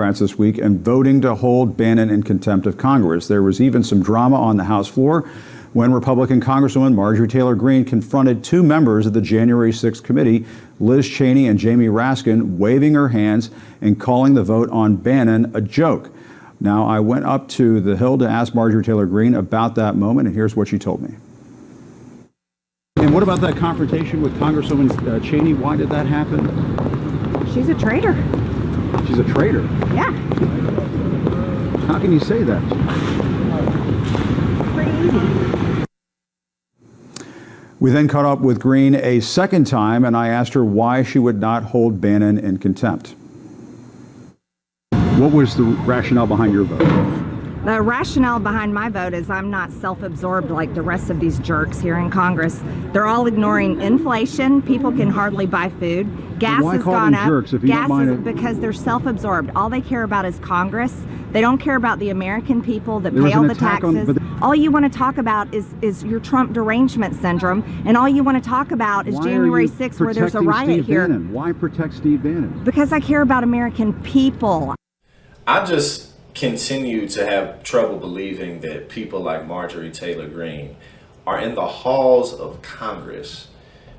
This week and voting to hold Bannon in contempt of Congress. There was even some drama on the House floor when Republican Congresswoman Marjorie Taylor Greene confronted two members of the January 6th committee, Liz Cheney and Jamie Raskin, waving her hands and calling the vote on Bannon a joke. Now, I went up to the Hill to ask Marjorie Taylor Greene about that moment, and here's what she told me. And what about that confrontation with Congresswoman Cheney? Why did that happen? She's a traitor. She's a traitor? Yeah. How can you say that? Pretty easy. We then caught up with Greene a second time, and I asked her why she would not hold Bannon in contempt. What was the rationale behind your vote? The rationale behind my vote is I'm not self-absorbed like the rest of these jerks here in Congress. They're all ignoring inflation. People can hardly buy food. Gas has gone up. Jerks if you Gas don't mind is because they're self-absorbed. All they care about is Congress. They don't care about the American people that pay all the taxes. All you want to talk about is your Trump derangement syndrome, and all you want to talk about is January 6th where there's a riot here. Why protect Steve Bannon? Because I care about American people. I just continue to have trouble believing that people like Marjorie Taylor Greene are in the halls of Congress.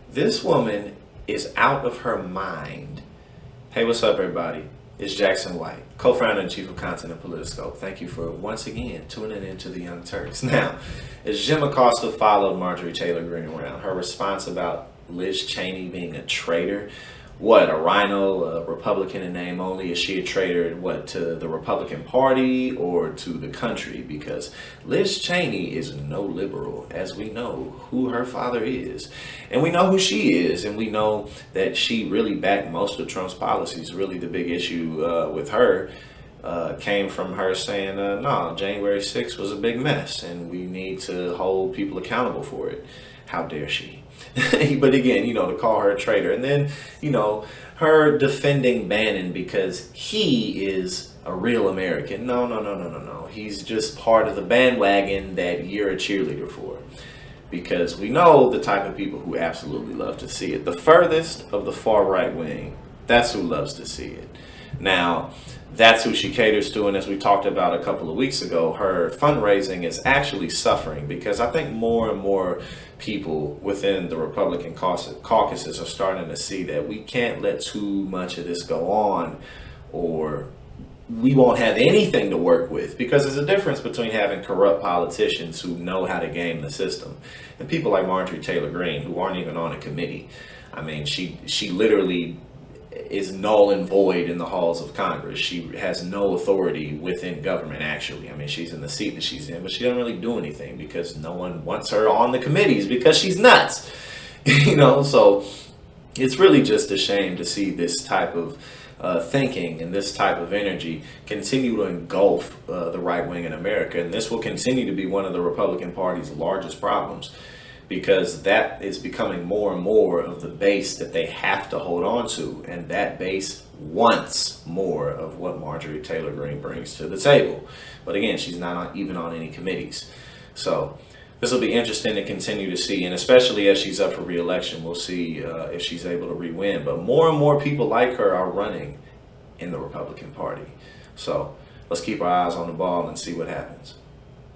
This woman is out of her mind. Hey, what's up, everybody? It's Jackson White, co-founder and chief of content at Politiscope. Thank you for once again tuning into the Young Turks. Now, as Jim Acosta followed Marjorie Taylor Greene around, her response about Liz Cheney being a traitor, what, a rhino, a Republican in name only? Is she a traitor, what, to the Republican Party or to the country? Because Liz Cheney is no liberal, as we know who her father is. And we know who she is, and we know that she really backed most of Trump's policies. Really the big issue with her came from her saying, no, January 6th was a big mess, and we need to hold people accountable for it. How dare she? But again, to call her a traitor. And then, her defending Bannon because he is a real American. No. He's just part of the bandwagon that you're a cheerleader for. Because we know the type of people who absolutely love to see it. The furthest of the far right wing, that's who loves to see it. Now, that's who she caters to, and as we talked about a couple of weeks ago, her fundraising is actually suffering because I think more and more people within the Republican caucuses are starting to see that we can't let too much of this go on or we won't have anything to work with, because there's a difference between having corrupt politicians who know how to game the system and people like Marjorie Taylor Greene who aren't even on a committee. I mean, she literally is null and void in the halls of Congress. She has no authority within government, actually. I mean, she's in the seat that she's in, but she doesn't really do anything because no one wants her on the committees because she's nuts. So it's really just a shame to see this type of thinking and this type of energy continue to engulf the right wing in America. And this will continue to be one of the Republican Party's largest problems, because that is becoming more and more of the base that they have to hold on to. And that base wants more of what Marjorie Taylor Greene brings to the table. But again, she's not even on any committees. So this will be interesting to continue to see. And especially as she's up for re-election, we'll see if she's able to re-win. But more and more people like her are running in the Republican Party. So let's keep our eyes on the ball and see what happens.